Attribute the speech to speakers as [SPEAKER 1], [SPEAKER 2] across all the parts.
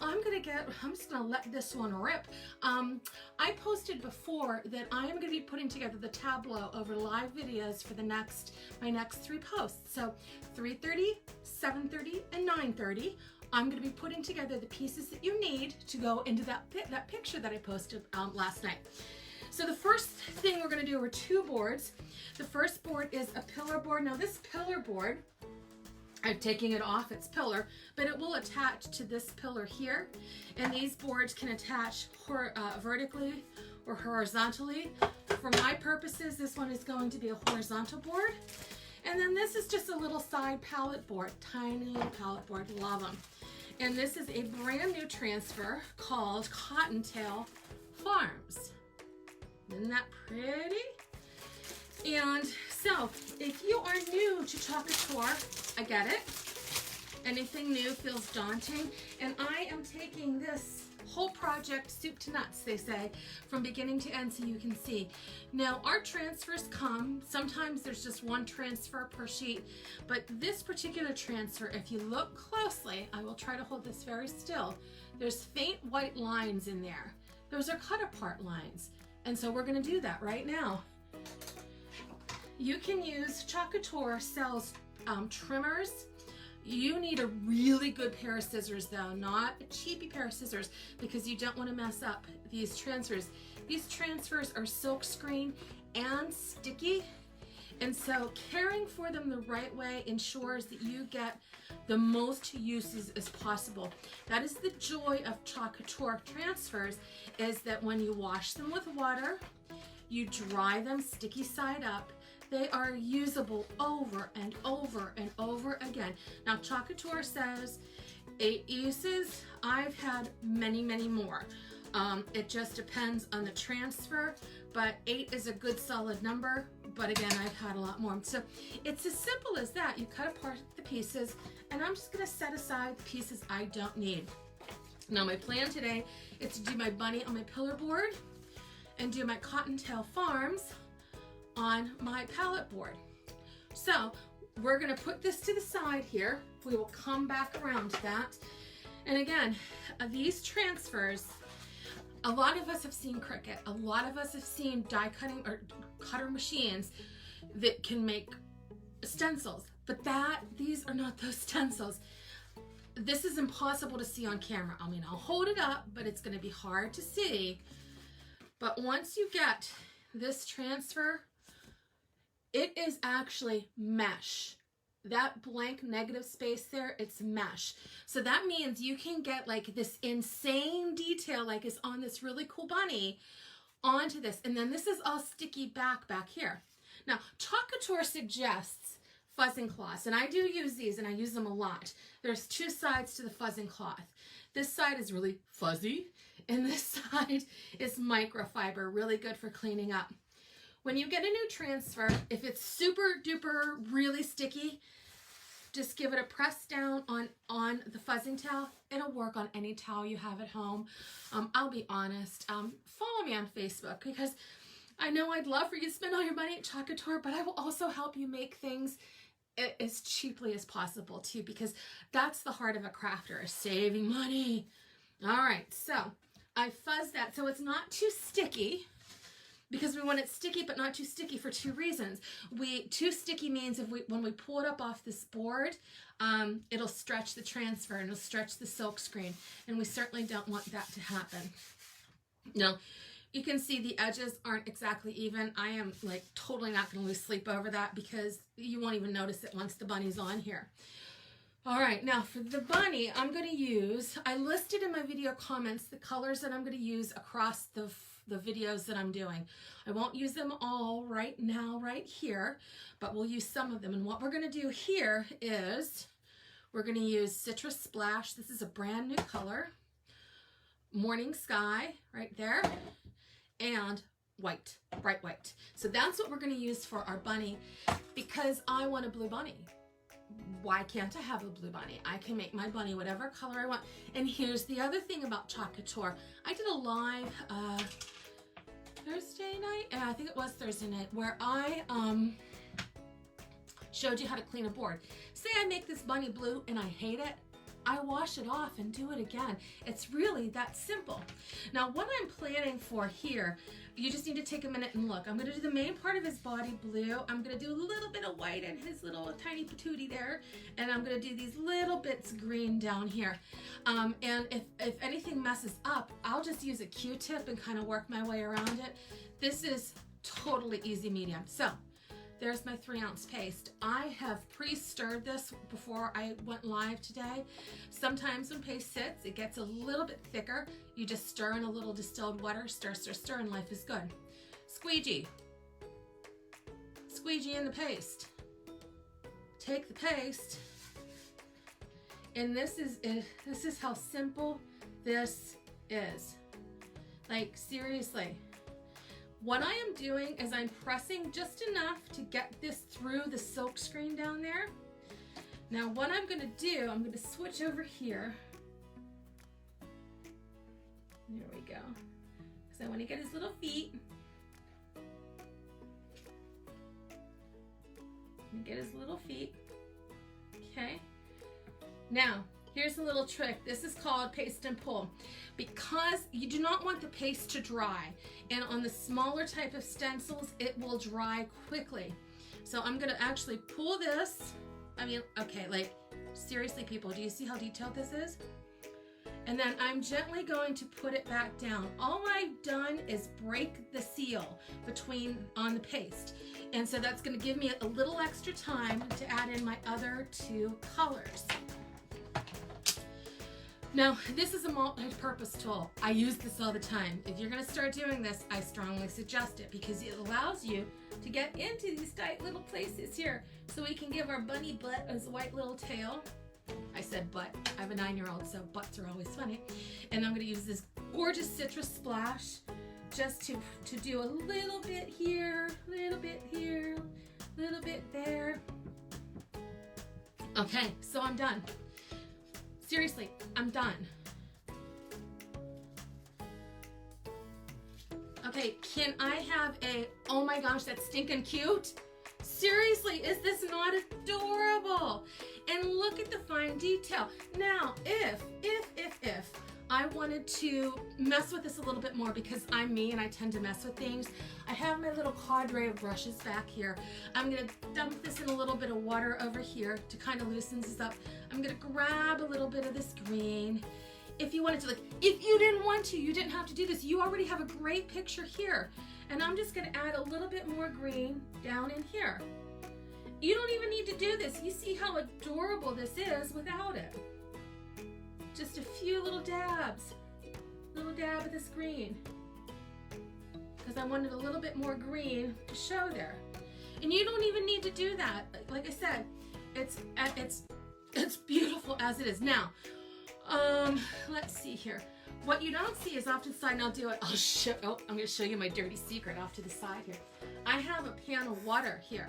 [SPEAKER 1] I'm just gonna let this one rip. I posted before that I am gonna be putting together the tableau over live videos for my next 3 posts. So 3:30, 7:30, and 9:30. I'm gonna be putting together the pieces that you need to go into that picture that I posted last night. So the first thing we're gonna do are 2 boards. The first board is a pillar board. Now this pillar board, I'm taking it off its pillar, but it will attach to this pillar here. And these boards can attach vertically or horizontally. For my purposes, this one is going to be a horizontal board. And then this is just a little side palette board, tiny little palette board, love them. And this is a brand new transfer called Cottontail Farms. Isn't that pretty? And so, if you are new to Chalk Couture, I get it. Anything new feels daunting. And I am taking this whole project soup to nuts, they say, from beginning to end so you can see. Now, our transfers come, sometimes there's just 1 transfer per sheet, but this particular transfer, if you look closely, I will try to hold this very still, there's faint white lines in there. Those are cut apart lines. And so we're gonna do that right now. You can use, Chalk Couture sells trimmers. You need a really good pair of scissors though, not a cheapy pair of scissors, because you don't want to mess up these transfers. These transfers are silk screen and sticky, and so caring for them the right way ensures that you get the most uses as possible. That is the joy of Chalk Couture transfers, is that when you wash them with water, you dry them sticky side up, they are usable over and over and over again. Now, Chalk Couture says 8 uses. I've had many, many more. It just depends on the transfer, but 8 is a good solid number. But again, I've had a lot more. So it's as simple as that. You cut apart the pieces, and I'm just gonna set aside the pieces I don't need. Now, my plan today is to do my bunny on my pillar board and do my Cottontail Farms on my palette board. So we're gonna put this to the side here. We will come back around to that. And again, these transfers, a lot of us have seen Cricut. A lot of us have seen die cutting or cutter machines that can make stencils, but these are not those stencils. This is impossible to see on camera. I mean, I'll hold it up, but it's gonna be hard to see. But once you get this transfer, it is actually mesh. That blank negative space there, it's mesh. So that means you can get like this insane detail like is on this really cool bunny onto this. And then this is all sticky back here. Now, Chalk Couture suggests fuzzing cloths, and I do use these, and I use them a lot. There's 2 sides to the fuzzing cloth. This side is really fuzzy, and this side is microfiber, really good for cleaning up. When you get a new transfer, if it's super duper really sticky, just give it a press down on the fuzzing towel. It'll work on any towel you have at home. I'll be honest, follow me on Facebook, because I know I'd love for you to spend all your money at Chalk Couture, but I will also help you make things as cheaply as possible too, because that's the heart of a crafter, is saving money. All right, so I fuzzed that so it's not too sticky, because we want it sticky but not too sticky for 2 reasons. Too sticky means when we pull it up off this board, it'll stretch the transfer and it'll stretch the silk screen, and we certainly don't want that to happen. Now, you can see the edges aren't exactly even. I am like totally not going to lose sleep over that, because you won't even notice it once the bunny's on here. All right, now for the bunny, I'm going to use, I listed in my video comments the colors that I'm going to use across the videos that I'm doing. I won't use them all right now, right here, but we'll use some of them. And what we're going to do here is we're going to use Citrus Splash. This is a brand new color. Morning Sky right there, and white, bright white. So that's what we're going to use for our bunny, because I want a blue bunny. Why can't I have a blue bunny? I can make my bunny whatever color I want. And here's the other thing about Chalk Couture. I did a live Thursday night, and I think it was Thursday night, where I showed you how to clean a board. Say I make this bunny blue and I hate it, I wash it off and do it again. It's really that simple. Now what I'm planning for here, you just need to take a minute and look. I'm gonna do the main part of his body blue. I'm gonna do a little bit of white in his little tiny patootie there. And I'm gonna do these little bits green down here. And if anything messes up, I'll just use a Q-tip and kind of work my way around it. This is totally easy medium. So there's my 3-ounce paste. I have pre-stirred this before I went live today. Sometimes when paste sits, it gets a little bit thicker. You just stir in a little distilled water, stir, stir, stir, and life is good. Squeegee. Squeegee in the paste. Take the paste, and this is how simple this is. Like, seriously. What I am doing is I'm pressing just enough to get this through the silk screen down there. Now what I'm going to do, I'm going to switch over here. There we go. Because I want to get his little feet. Get his little feet. Okay. Now, here's a little trick. This is called paste and pull. Because you do not want the paste to dry. And on the smaller type of stencils, it will dry quickly. So I'm gonna actually pull this. I mean, okay, like, seriously people, do you see how detailed this is? And then I'm gently going to put it back down. All I've done is break the seal on the paste. And so that's gonna give me a little extra time to add in my other 2 colors. Now, this is a multi-purpose tool. I use this all the time. If you're gonna start doing this, I strongly suggest it because it allows you to get into these tight little places here so we can give our bunny butt his white little tail. I said butt. I have a 9-year-old, so butts are always funny. And I'm gonna use this gorgeous citrus splash just to do a little bit here, little bit here, little bit there. Okay, so I'm done. Seriously, I'm done. Okay, can I have oh my gosh, that's stinking cute? Seriously, is this not adorable? And look at the fine detail. Now, if I wanted to mess with this a little bit more because I'm me and I tend to mess with things, I have my little cadre of brushes back here. I'm gonna dump this in a little bit of water over here to kind of loosen this up. I'm gonna grab a little bit of this green. If you wanted to, like, if you didn't want to, you didn't have to do this. You already have a great picture here. And I'm just gonna add a little bit more green down in here. You don't even need to do this. You see how adorable this is without it. Just a few little dabs. Little dab of this green. Because I wanted a little bit more green to show there. And you don't even need to do that. Like I said, it's beautiful as it is. Now, let's see here. What you don't see is off to the side, and I'll do it. I'm gonna show you my dirty secret off to the side here. I have a pan of water here.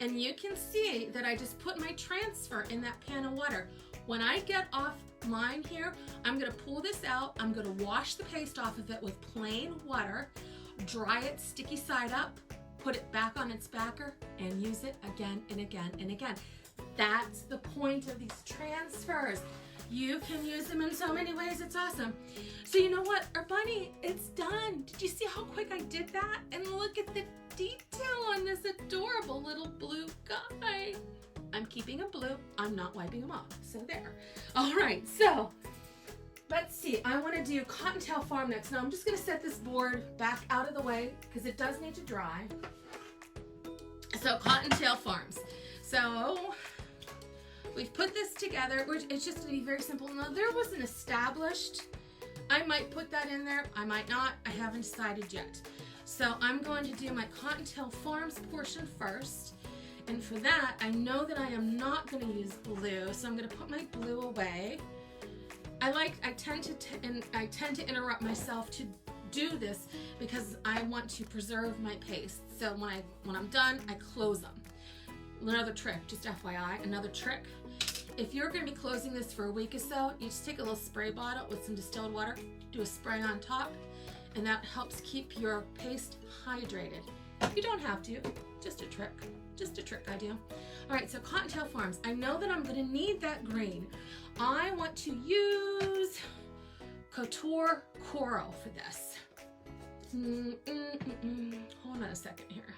[SPEAKER 1] And you can see that I just put my transfer in that pan of water. When I get off mine here, I'm gonna pull this out. I'm gonna wash the paste off of it with plain water, dry it sticky side up, put it back on its backer, and use it again and again and again. That's the point of these transfers. You can use them in so many ways, it's awesome. So you know what, our bunny, it's done. Did you see how quick I did that? And look at the detail on this adorable little blue guy. I'm keeping him blue, I'm not wiping him off, so there. All right, so let's see, I wanna do Cottontail Farm next. Now I'm just gonna set this board back out of the way because it does need to dry. So Cottontail Farms. So we've put this together. It's just gonna be very simple. Now there was an established, I might put that in there, I might not, I haven't decided yet. So I'm going to do my Cottontail Farms portion first. And for that, I know that I am not gonna use blue, so I'm gonna put my blue away. I tend to interrupt myself to do this because I want to preserve my paste. So when I'm done, I close them. Another trick, just FYI, another trick. If you're gonna be closing this for a week or so, you just take a little spray bottle with some distilled water, do a spray on top, and that helps keep your paste hydrated. You don't have to, just a trick I do. All right, so Cottontail Farms. I know that I'm gonna need that green. I want to use Couture Coral for this. Hold on a second here.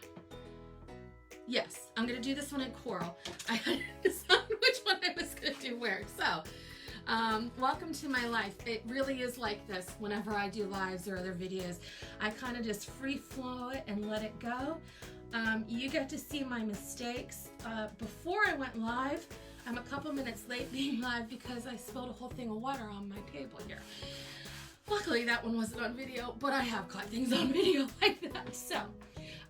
[SPEAKER 1] Yes, I'm gonna do this one in coral. I had to decide which one I was gonna do where. So, welcome to my life. It really is like this whenever I do lives or other videos. I kind of just free flow it and let it go. You get to see my mistakes. Before I went live, I'm a couple minutes late being live because I spilled a whole thing of water on my table here. Luckily that one wasn't on video, but I have caught things on video like that. So,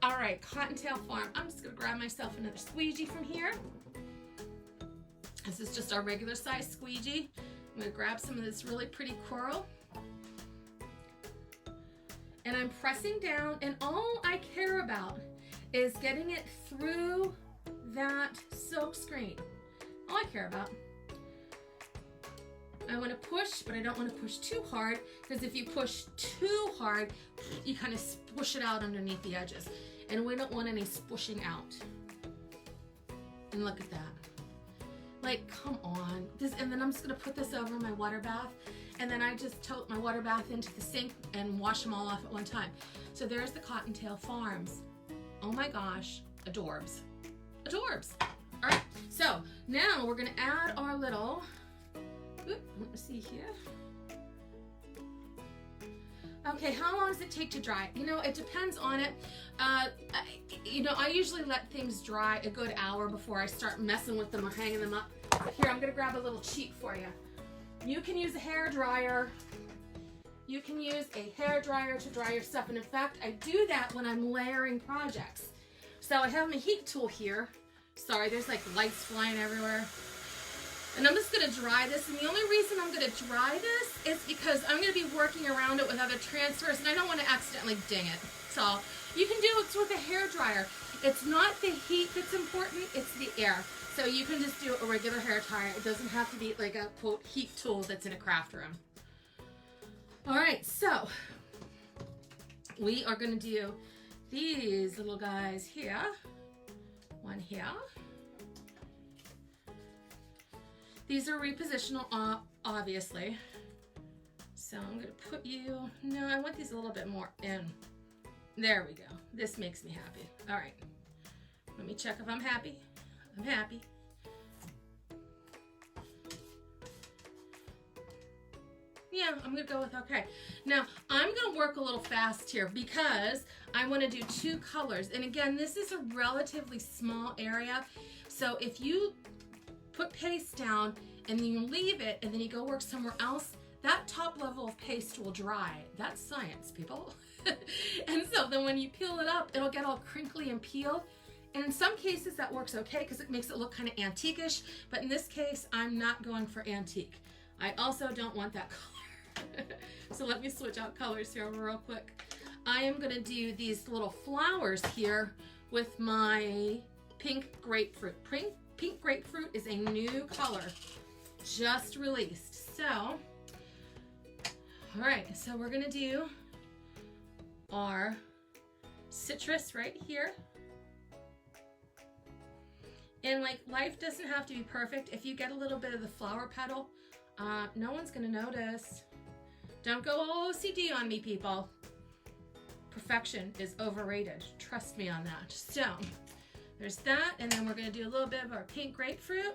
[SPEAKER 1] all right, Cottontail Farm. I'm just gonna grab myself another squeegee from here. This is just our regular size squeegee. I'm gonna grab some of this really pretty coral. And I'm pressing down, and all I care about is getting it through that silk screen. All I care about. I want to push, but I don't want to push too hard, because if you push too hard, you kind of squish it out underneath the edges. And we don't want any squishing out. And look at that. Like, come on. And then I'm just going to put this over my water bath, and then I just tote my water bath into the sink and wash them all off at one time. So there's the Cottontail Farms. Oh my gosh, adorbs. Adorbs. All right, so now we're gonna add our little, let me see here. Okay, how long does it take to dry? You know, it depends on it. You know, I usually let things dry a good hour before I start messing with them or hanging them up. Here, I'm gonna grab a little cheat for you. You can use a hair dryer. You can use a hair dryer to dry your stuff, and in fact, I do that when I'm layering projects. So I have my heat tool here. Sorry, there's like lights flying everywhere. And I'm just gonna dry this, and the only reason I'm gonna dry this is because I'm gonna be working around it with other transfers, and I don't wanna accidentally ding it. So you can do it with a hair dryer. It's not the heat that's important, it's the air. So you can just do a regular hair dryer. It doesn't have to be like a, quote, heat tool that's in a craft room. All right, so we are gonna do these little guys here. One here. These are repositional, obviously. So I'm gonna put you, no, I want these a little bit more in. There we go. This makes me happy. All right, let me check if I'm happy. I'm happy. Yeah, I'm gonna go with okay. Now, I'm gonna work a little fast here because I wanna do two colors. And again, this is a relatively small area. So if you put paste down and then you leave it and then you go work somewhere else, that top level of paste will dry. That's science, people. And so then when you peel it up, it'll get all crinkly and peeled. And in some cases that works okay because it makes it look kind of antique-ish. But in this case, I'm not going for antique. I also don't want that color. So let me switch out colors here real quick. I am gonna do these little flowers here with my pink grapefruit. Pink grapefruit is a new color, just released. So, all right, so we're gonna do our citrus right here. And like, life doesn't have to be perfect. If you get a little bit of the flower petal, no one's gonna notice. Don't go all OCD on me, people. Perfection is overrated. Trust me on that. So, there's that, and then we're gonna do a little bit of our pink grapefruit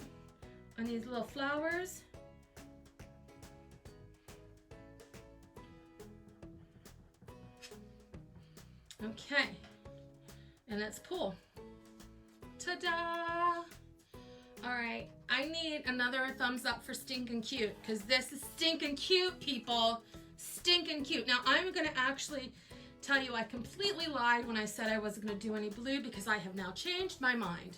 [SPEAKER 1] on these little flowers. Okay, and let's pull. Ta-da! All right, I need another thumbs up for stinking cute, because this is stinking cute, people. Stinking cute. Now, I'm gonna actually tell you I completely lied when I said I wasn't gonna do any blue, because I have now changed my mind.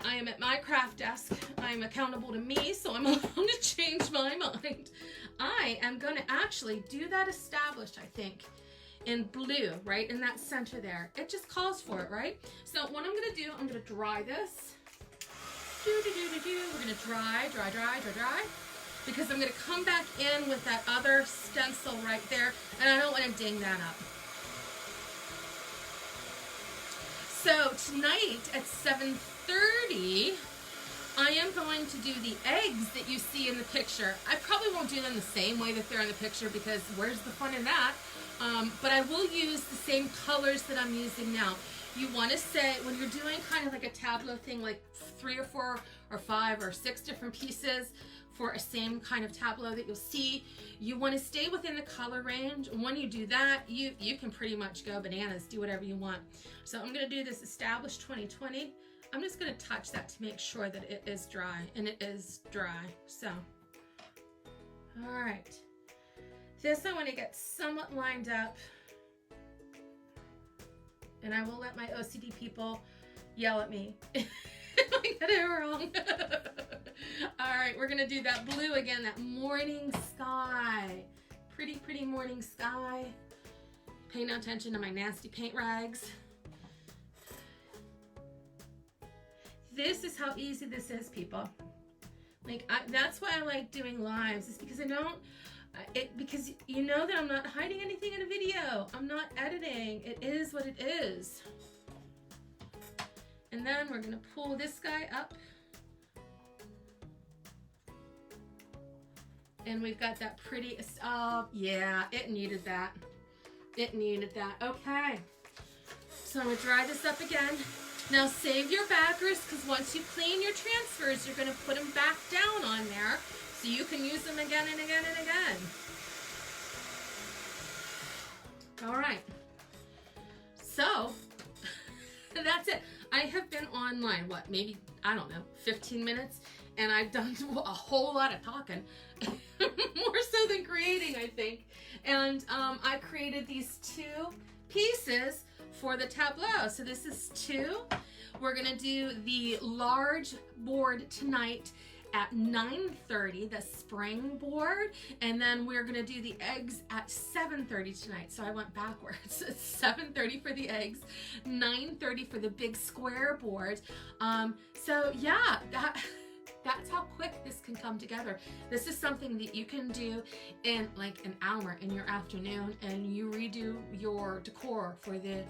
[SPEAKER 1] I am at my craft desk. I am accountable to me, so I'm allowed to change my mind. I am gonna actually do that established, I think, in blue, right in that center there. It just calls for it, right? So what I'm gonna do, I'm gonna dry this. We're gonna dry, because I'm gonna come back in with that other stencil right there, and I don't wanna ding that up. So tonight at 7:30, I am going to do the eggs that you see in the picture. I probably won't do them the same way that they're in the picture because where's the fun in that? But I will use the same colors that I'm using now. You want to say, when you're doing kind of like a tableau thing, like 3 or 4 or 5 or 6 different pieces for a same kind of tableau that you'll see, you want to stay within the color range. And when you do that, you can pretty much go bananas, do whatever you want. So I'm going to do this Established 2020. I'm just going to touch that to make sure that it is dry, and it is dry. So, all right. This I want to get somewhat lined up, and I will let my OCD people yell at me if I get it wrong. All right, we're going to do that blue again, that morning sky. Pretty, pretty morning sky. Pay no attention to my nasty paint rags. This is how easy this is, people. Like, that's why I like doing lives, is because I don't, because you know that I'm not hiding anything in a video. I'm not editing. It is what it is. And then we're gonna pull this guy up. And we've got that pretty, oh yeah, it needed that. It needed that. Okay. So I'm gonna dry this up again. Now save your backers, because once you clean your transfers, you're going to put them back down on there so you can use them again and again and again. All right. So that's it. I have been online, what, maybe, I don't know, 15 minutes, and I've done a whole lot of talking, more so than creating, I think. And I created these 2 pieces for the tableau. So this is 2. We're gonna do the large board tonight at 9:30, the spring board, and then we're gonna do the eggs at 7:30 tonight. So I went backwards. It's 7:30 for the eggs, 9:30 for the big square board. So yeah, that's how quick this can come together. This is something that you can do in like an hour in your afternoon, and you redo your decor for the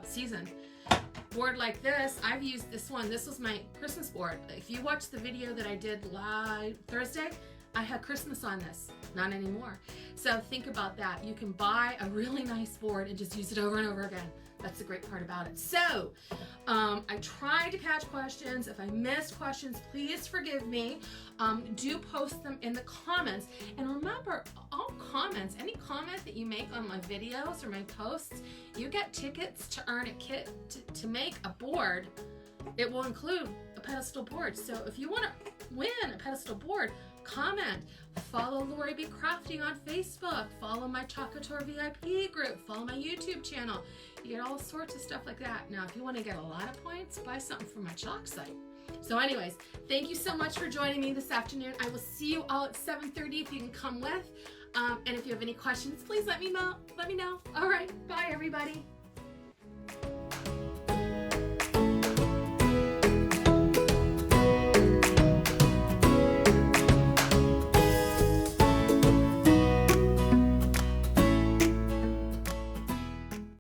[SPEAKER 1] season. Board like this, I've used this one. This was my Christmas board. If you watch the video that I did live Thursday, I had Christmas on this. Not anymore. So think about that. You can buy a really nice board and just use it over and over again. That's the great part about it. So, I tried to catch questions. If I missed questions, please forgive me. Do post them in the comments. And remember, all comments, any comment that you make on my videos or my posts, you get tickets to earn a kit to make a board. It will include a pedestal board. So if you want to win a pedestal board, comment. Follow Lori B. Crafting on Facebook. Follow my Couture VIP group. Follow my YouTube channel. You get all sorts of stuff like that. Now, if you want to get a lot of points, buy something from my chalk site. So anyways, thank you so much for joining me this afternoon. I will see you all at 7:30 if you can come with. And if you have any questions, please let me know. All right. Bye, everybody.